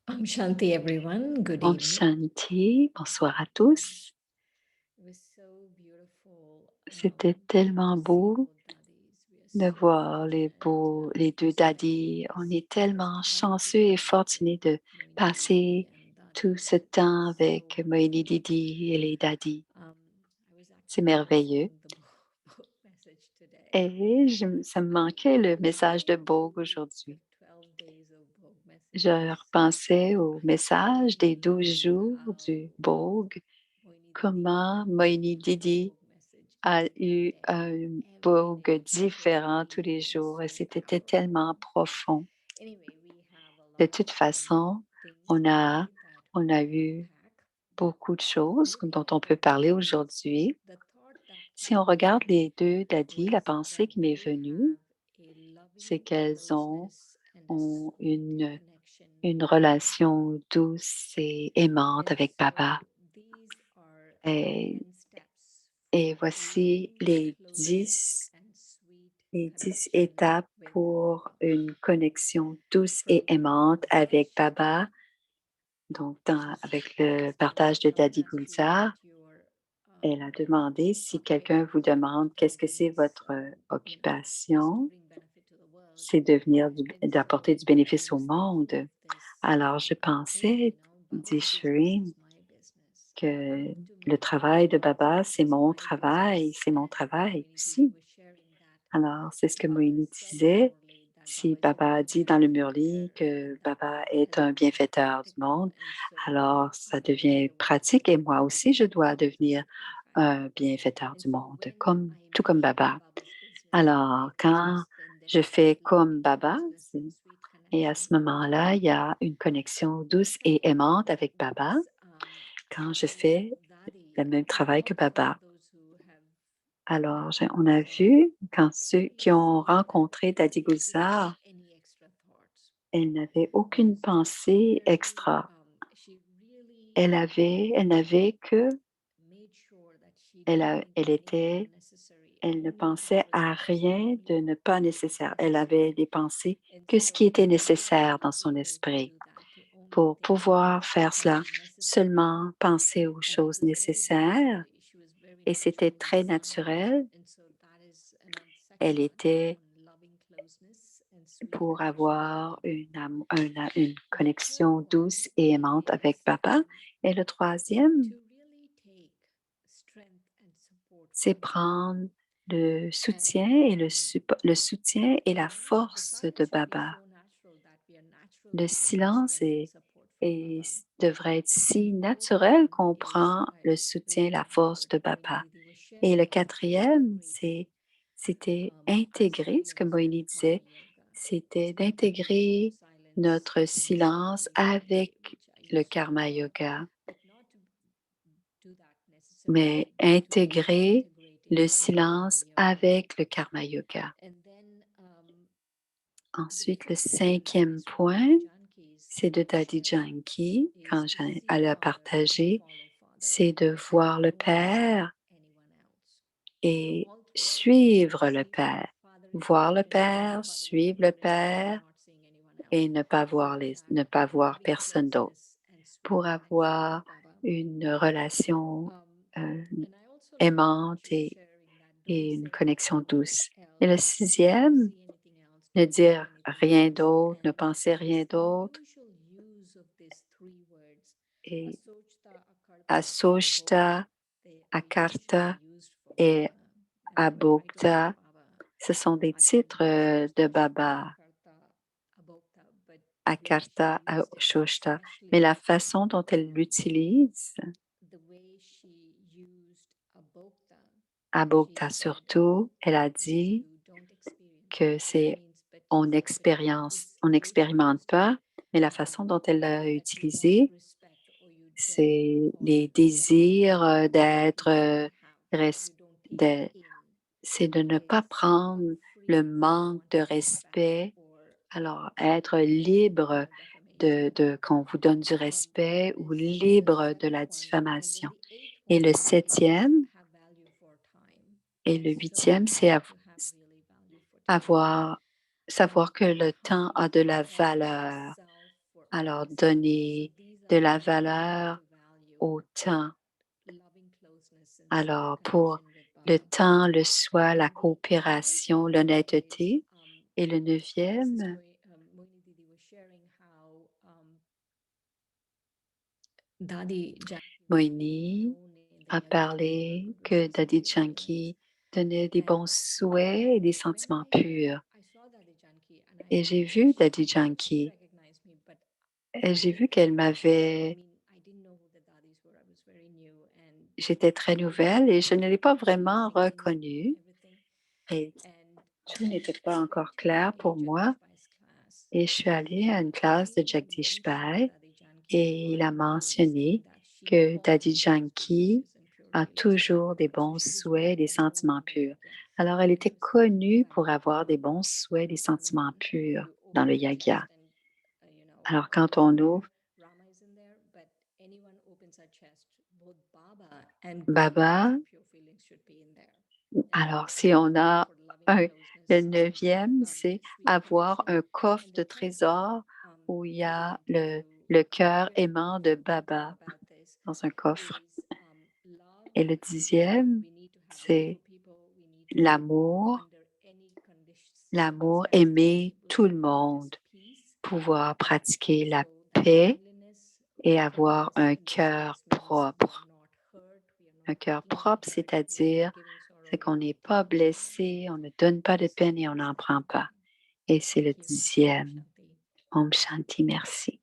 D: Om Shanti, everyone. Good
A: Om
D: evening.
A: Shanti, bonsoir à tous.
D: It was so beautiful.
A: C'était tellement
D: to see
A: beau
D: both daddies. We
A: de
D: are so
A: voir
D: fortunate,
A: les deux daddies. On est tellement chanceux et fortunés de passer tout ce temps avec Moini Didi et les daddies. C'est merveilleux. Et ça me manquait le message de Bogue aujourd'hui. Je repensais au message des 12 jours du Bogue, comment Moini Didi a eu un Bogue différent tous les jours et c'était tellement profond. De toute façon, on a eu beaucoup de choses dont on peut parler aujourd'hui. Si on regarde les deux daddies, la pensée qui m'est venue, c'est qu'elles ont une relation douce et aimante avec Baba. Et, et voici les 10 étapes pour une connexion douce et aimante avec Baba. Donc, avec le partage de Daddy Gulzar, elle a demandé si quelqu'un vous demande qu'est-ce que c'est votre occupation, c'est d'apporter du bénéfice au monde. Alors, je pensais, dit Shireen, que le travail de Baba, c'est mon travail aussi. Alors, c'est ce que Moïni disait. Si Baba dit dans le Murli que Baba est un bienfaiteur du monde, alors ça devient pratique et moi aussi, je dois devenir un bienfaiteur du monde, tout comme Baba. Alors, quand je fais comme Baba, et à ce moment-là, il y a une connexion douce et aimante avec Baba quand je fais le même travail que Baba. Alors, on a vu quand ceux qui ont rencontré Daddy Gulzar, elle n'avait aucune pensée extra. Elle était Elle ne pensait à rien de ne pas nécessaire. Elle avait des pensées que ce qui était nécessaire dans son esprit. Pour pouvoir faire cela, seulement penser aux choses nécessaires, et c'était très naturel. Elle était pour avoir une connexion douce et aimante avec papa. Et le troisième, c'est prendre le soutien et le soutien et la force de Baba. Le silence devrait être si naturel qu'on prend le soutien, la force de Baba. Et le quatrième, c'était intégrer, ce que Moïni disait, c'était d'intégrer notre silence avec le karma yoga, mais intégrer le silence avec le karma yoga. Ensuite, le cinquième point, c'est de Daddy Janki, quand elle a partagé, c'est de voir le Père et suivre le Père. Voir le Père, suivre le Père et ne pas voir personne d'autre pour avoir une relation aimante et une connexion douce. Et le sixième, ne dire rien d'autre, ne penser rien d'autre. Et Asoshta, Akarta et Abhokta, ce sont des titres de Baba, Akarta, Asoshta, mais la façon dont elle l'utilise, Abhokta surtout, elle a dit que on n'expérimente pas, mais la façon dont elle l'a utilisé, c'est les désirs d'être, c'est de ne pas prendre le manque de respect. Alors, être libre qu'on vous donne du respect ou libre de la diffamation. Et le septième et le huitième, c'est savoir que le temps a de la valeur. Alors, donner de la valeur au temps. Alors, pour le temps, le soi, la coopération, l'honnêteté. Et le neuvième, Moïni a parlé que Daddy Janki donnait des bons souhaits et des sentiments purs. Et j'ai vu Daddy Janki et j'ai vu qu'elle m'avait... J'étais très nouvelle et je ne l'ai pas vraiment reconnue. Et tout n'était pas encore clair pour moi. Et je suis allée à une classe de Jagdish Pai et il a mentionné que Daddy Janki a toujours des bons souhaits et des sentiments purs. Alors, elle était connue pour avoir des bons souhaits et des sentiments purs dans le yaga. Alors, quand on ouvre, Baba, alors si on a le neuvième, c'est avoir un coffre de trésors où il y a le cœur aimant de Baba dans un coffre. Et le dixième, c'est l'amour, aimer tout le monde, pouvoir pratiquer la paix et avoir un cœur propre. Un cœur propre, c'est-à-dire c'est qu'on n'est pas blessé, on ne donne pas de peine et on n'en prend pas. Et c'est le dixième. Om Shanti, merci.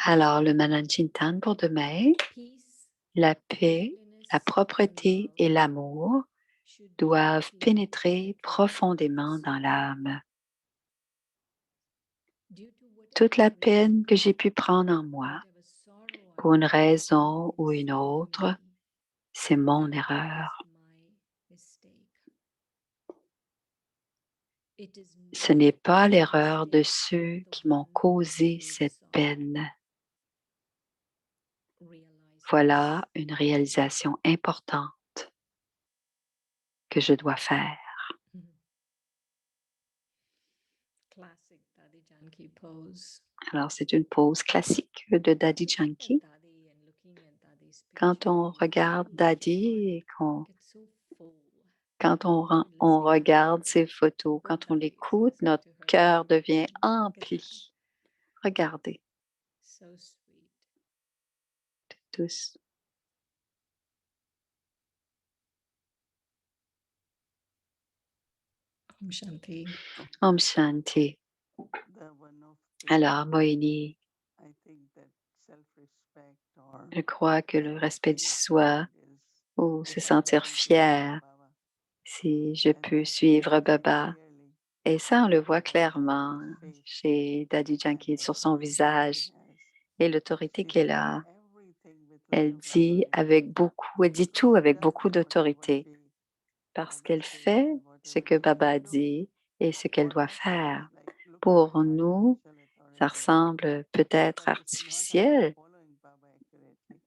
A: Alors, le Mananjintan pour demain, la paix, la propreté et l'amour doivent pénétrer profondément dans l'âme. Toute la peine que j'ai pu prendre en moi, pour une raison ou une autre, c'est mon erreur. Ce n'est pas l'erreur de ceux qui m'ont causé cette peine. Voilà une réalisation importante que je dois faire.
D: Mhm. Classic Dadi Janki pose.
A: Alors, c'est une pose classique de Daddy
D: Looking at
A: Janki.
D: Dadi and looking at Dadi's
A: Quand on
D: picture,
A: regarde
D: feels
A: Daddy et
D: gets so full.
A: quand on
D: Listening to
A: regarde
D: her
A: ses photos,
D: with
A: quand on
D: Dadi,
A: l'écoute,
D: listening
A: notre
D: to her
A: cœur devient
D: look at that.
A: empli. Regardez
D: So sweet.
A: tous.
D: Om Shanti.
A: Om Shanti.
B: The one of the,
A: Alors, Moini,
B: I think that self-respect or
A: je crois que le respect du soi
B: is
A: ou
B: if
A: se
B: I
A: sentir
B: can see
A: fier
B: Baba,
A: si je
B: and
A: peux
B: I can
A: suivre
B: see very
A: Baba.
B: clearly
A: Et ça, on le voit
B: the authority
A: clairement
B: face
A: chez Daddy
B: and
A: Janki
B: the
A: sur son
B: authority she
A: visage
B: has.
A: et l'autorité
B: She
A: qu'elle
B: says
A: a.
B: everything with
A: Elle
B: lot of
A: dit
B: authority
A: elle dit
B: because
A: tout
B: she
A: avec
B: does
A: beaucoup
B: whatever
A: d'autorité
B: the
A: parce
B: Baba
A: qu'elle
B: says
A: fait
B: and
A: ce
B: whatever
A: que
B: she
A: Baba
B: can do.
A: dit et ce qu'elle
B: For
A: doit
B: us, it is
A: faire.
B: like looking
A: Pour
B: like
A: nous,
B: artificial
A: ça
B: authority
A: ressemble peut-être
B: because it's not about
A: artificiel
B: following Baba accurately.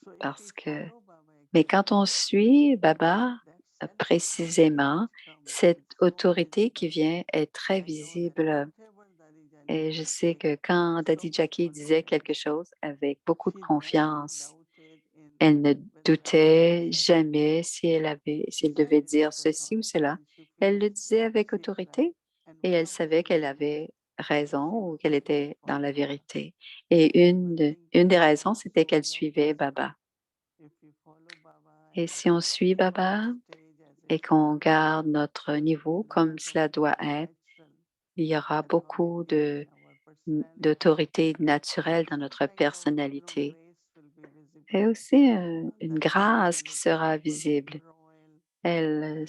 B: So if we
A: parce que,
B: follow Baba
A: mais quand on
B: accurately,
A: suit Baba
B: that self-authority
A: précisément,
B: which comes
A: cette
B: is so
A: autorité qui
B: visible.
A: vient est très
B: I know that
A: visible.
B: whatever Daddy
A: Et
B: Janki
A: je
B: would
A: sais
B: say
A: que
B: with
A: quand
B: so
A: Daddy
B: much
A: Jackie disait quelque
B: confidence,
A: chose avec beaucoup de
B: she never
A: confiance,
B: doubted in
A: elle ne
B: whether Baba had
A: doutait
B: said it.
A: jamais si
B: She
A: elle
B: said
A: devait
B: it
A: dire
B: with
A: ceci ou
B: authority
A: cela.
B: and she
A: Elle
B: feels
A: le disait avec
B: she is right.
A: autorité
B: And
A: et
B: one
A: elle
B: of the
A: savait qu'elle
B: reasons
A: avait
B: was
A: raison
B: she
A: ou
B: was
A: qu'elle
B: able to
A: était dans la
B: follow Baba.
A: vérité. Et
B: And one thing
A: une des
B: I
A: raisons, c'était
B: also
A: qu'elle
B: love
A: suivait
B: is
A: Baba.
B: if we follow Baba
A: Et
B: and
A: si on suit
B: keep our
A: Baba
B: stage as
A: et
B: it
A: qu'on
B: should be,
A: garde notre
B: it will
A: niveau
B: be
A: comme
B: lot of
A: cela doit être,
B: natural
A: il y aura beaucoup
B: authority in our personality.
A: d'autorité naturelle dans
B: Also
A: notre
B: kind of,
A: personnalité.
B: grace will be visible.
A: Et aussi une
B: Daddy Janki
A: grâce qui
B: looks
A: sera
B: simple but
A: visible.
B: royal
A: Elle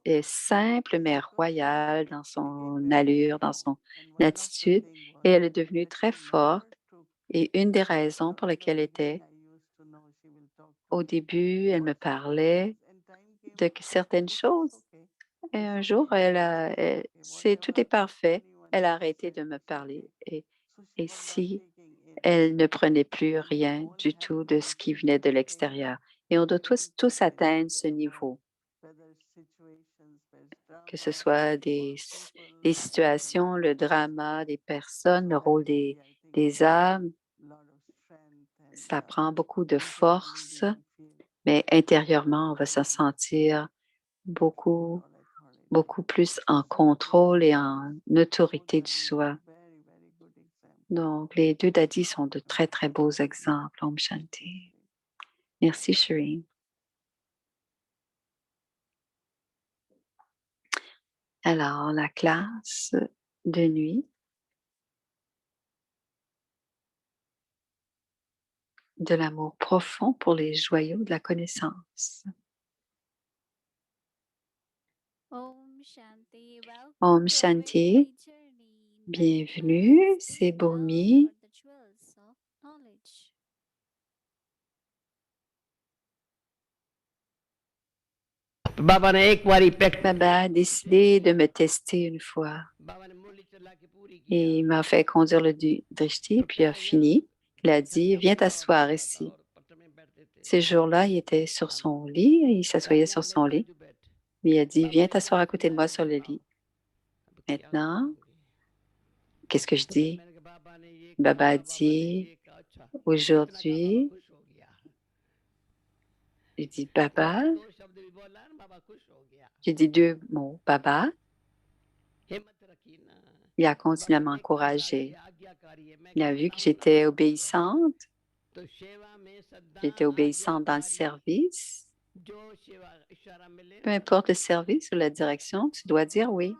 A: est simple mais
B: because she has
A: royale dans
B: became
A: son
B: very
A: allure, dans
B: strong.
A: son
B: And one of the
A: attitude
B: thing was
A: et elle est devenue
B: that
A: très
B: she
A: forte.
B: never took
A: Et une des
B: for
A: raisons
B: a
A: pour
B: in the
A: lesquelles
B: beginning
A: était,
B: I used to know she will talk to
A: au
B: me
A: début, elle
B: for
A: me
B: few days
A: parlait
B: and time came
A: de
B: she said
A: certaines
B: it is
A: choses.
B: okay.
A: Et
B: It's
A: un
B: okay.
A: jour,
B: Everything is okay.
A: tout est
B: Whatever
A: parfait.
B: anyone
A: Elle a
B: else
A: arrêté
B: said,
A: de me
B: it's okay.
A: parler.
B: So she
A: Et
B: was not
A: si
B: taking in.
A: elle ne prenait plus
B: And we
A: rien
B: all
A: du
B: have
A: tout
B: to
A: de ce qui
B: achieve
A: venait de
B: that stage
A: l'extérieur. Et on doit
B: wherein
A: tous
B: we
A: atteindre
B: don't
A: ce
B: ever,
A: niveau,
B: whether it's situations, whether it's
A: que ce
B: drama
A: soit
B: or people,
A: des
B: the roles and
A: situations, le drama, des personnes,
B: so
A: le
B: that
A: rôle
B: will be, I think,
A: des âmes.
B: lot of strength and
A: Ça prend beaucoup de
B: internally we
A: force,
B: will feel
A: mais intérieurement, on va se
B: very
A: sentir beaucoup,
B: control authority.
A: beaucoup plus en
B: So I think
A: contrôle et en
B: both
A: autorité du
B: daddies are
A: soi.
B: very, very good example.
A: Donc, les deux daddies sont de très, très beaux exemples. Om
B: Thank you,
A: Shanti.
B: Shri.
A: Merci, Shireen. Alors, la classe de nuit de l'amour profond pour les joyaux de la connaissance.
C: Om Shanti. Welcome
A: Om
C: to
A: Shanti.
C: Awakening Journey.
A: Bienvenue,
C: Mindfulness
A: c'est
C: in love
A: Bomi.
C: for the jewels of knowledge.
E: बाबा ने एक बारी
A: Baba a décidé de me tester une fois.
E: बाबा ने मुरली चला के पूरी
A: Et
E: किया
A: il m'a fait conduire le drishti, puis il a fini. Il a dit, viens t'asseoir ici. Ces jours-là, il était sur son lit, il s'assoyait sur son lit. Mais il a dit, viens t'asseoir à côté de moi sur le lit. Maintenant, qu'est-ce que je dis? Baba a dit, aujourd'hui, j'ai dit, Baba, j'ai dit deux mots, Baba. Il a continué à m'encourager. Il a vu que j'étais obéissante, j'étais obéissante dans le service. Peu importe le service ou la direction, tu dois dire oui.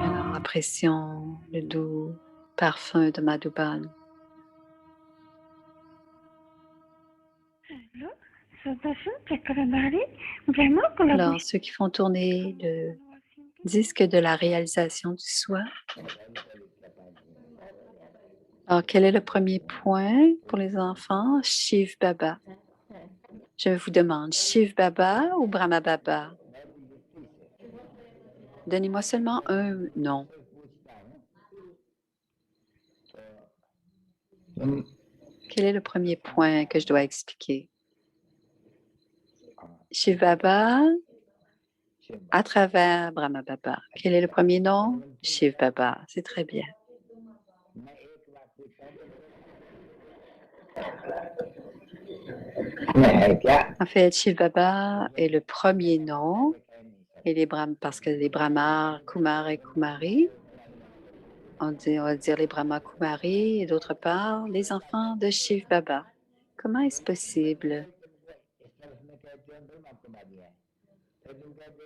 A: Alors, apprécions le doux parfum de Madhuban. Alors, ceux qui font tourner le disque de la réalisation du soi. Alors, quel est le premier point pour les enfants? Shiv Baba. Je vous demande Shiv Baba ou Brahma Baba? Donnez-moi seulement un nom. Quel est le premier point que je dois expliquer? Shiv Baba à travers Brahma Baba. Quel est le premier nom? Shiv Baba. C'est très bien. En fait, Shiv Baba est le premier nom et parce que les Brahmas, Kumar et Kumari, on va dire les Brahmas Kumari et d'autre part, les enfants de Shiv Baba. Comment est-ce possible?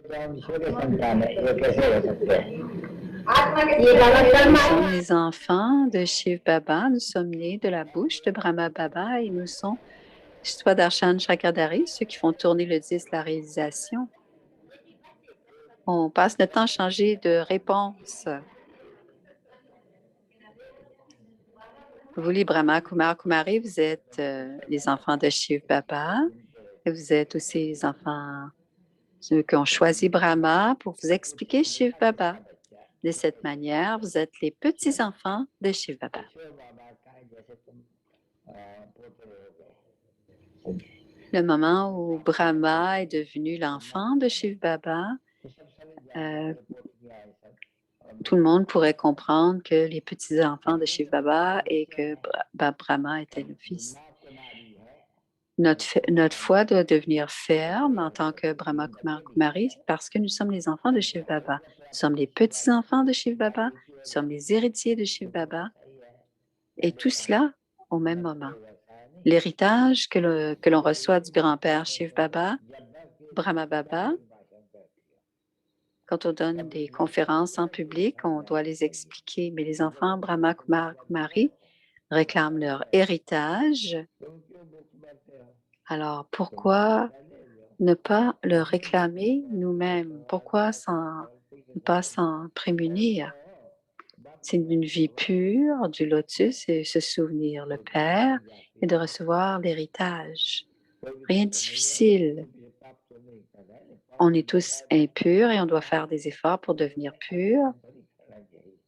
A: Nous sommes les enfants de Shiv Baba. Nous sommes nés de la bouche de Brahma Baba et nous sommes Swaдаrshan Chakradhari, ceux qui font tourner le disque de la réalisation. On passe notre temps à changer de réponse. Vous, les Brahma, Kumar, Kumari, vous êtes les enfants de Shiv Baba et vous êtes aussi les enfants, ceux qui ont choisi Brahma pour vous expliquer Shiv Baba. De cette manière, vous êtes les petits-enfants de Shiv Baba. Le moment où Brahma est devenu l'enfant de Shiv Baba, tout le monde pourrait comprendre que les petits-enfants de Shiv Baba et que Brahma était le fils. Notre foi doit devenir ferme en tant que Brahma Kumar Kumari parce que nous sommes les enfants de Shiv Baba. Nous sommes les petits-enfants de Shiv Baba, nous sommes les héritiers de Shiv Baba et tout cela au même moment. L'héritage que l'on reçoit du grand-père Shiv Baba, Brahma Baba, quand on donne des conférences en public, on doit les expliquer, mais les enfants Brahma Kumar Kumari réclament leur héritage. Alors, pourquoi ne pas le réclamer nous-mêmes? Pourquoi ne pas s'en prémunir? C'est une vie pure du lotus et se souvenir le Père et de recevoir l'héritage. Rien de difficile. On est tous impurs et on doit faire des efforts pour devenir purs.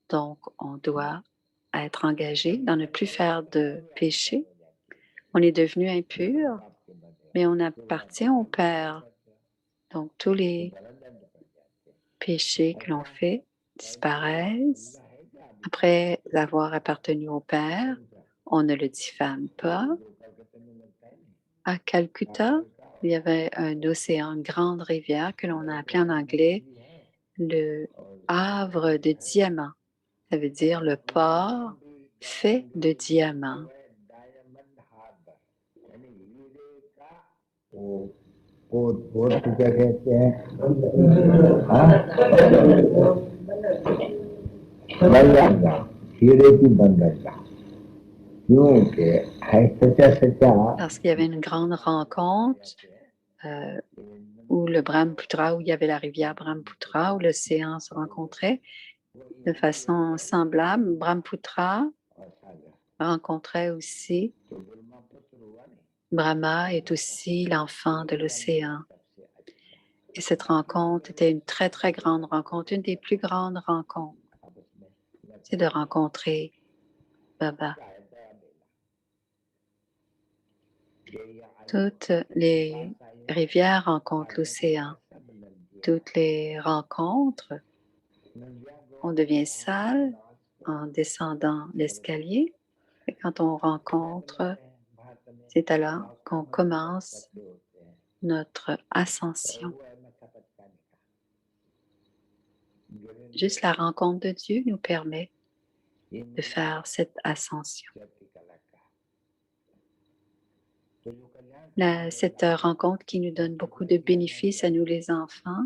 A: Donc, on doit être engagé dans ne plus faire de péché. On est devenu impur, mais on appartient au Père. Donc, tous les péchés que l'on fait disparaissent. Après avoir appartenu au Père, on ne le diffame pas. À Calcutta, il y avait un océan, une grande rivière que l'on a appelée en anglais le havre de diamants. Ça veut dire le port fait de diamants. Parce qu'il y avait une grande rencontre où le Brahmaputra, où il y avait la rivière Brahmaputra, où l'océan se rencontrait de façon semblable. Brahmaputra rencontrait aussi Brahma est aussi l'enfant de l'océan. Et cette rencontre était une très, très grande rencontre, une des plus grandes rencontres. C'est de rencontrer Baba. Toutes les rivières rencontrent l'océan. Toutes les rencontres, on devient sale en descendant l'escalier. Et quand on rencontre, c'est alors qu'on commence notre ascension. Juste la rencontre de Dieu nous permet de faire cette ascension. Cette rencontre qui nous donne beaucoup de bénéfices à nous les enfants,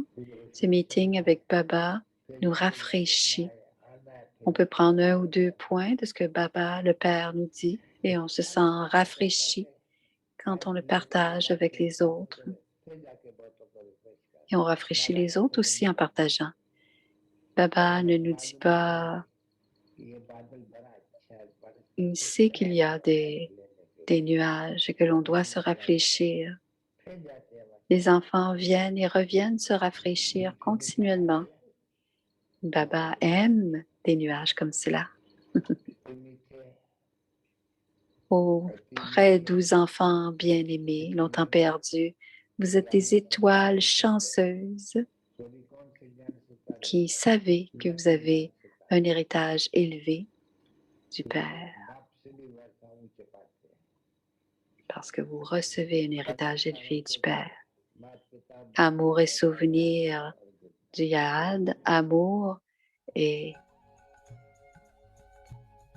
A: ce meeting avec Baba nous rafraîchit. On peut prendre 1 ou 2 points de ce que Baba, le Père, nous dit et on se sent rafraîchi quand on le partage avec les autres. Et on rafraîchit les autres aussi en partageant. Baba ne nous dit pas, il sait qu'il y a des nuages et que l'on doit se rafraîchir. Les enfants viennent et reviennent se rafraîchir continuellement. Baba aime des nuages comme cela. Oh, près 12 enfants bien-aimés, longtemps perdus, vous êtes des étoiles chanceuses qui savez que vous avez un héritage élevé du Père parce que vous recevez un héritage élevé du Père. Amour et souvenir du Yad, amour et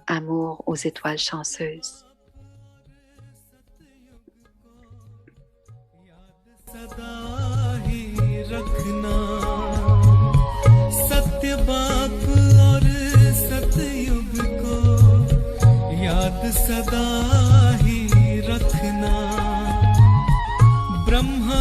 A: amour aux étoiles chanceuses.
F: सदा ही रखना सत्य बाप और सतयुग को याद सदा ही रखना ब्रह्मा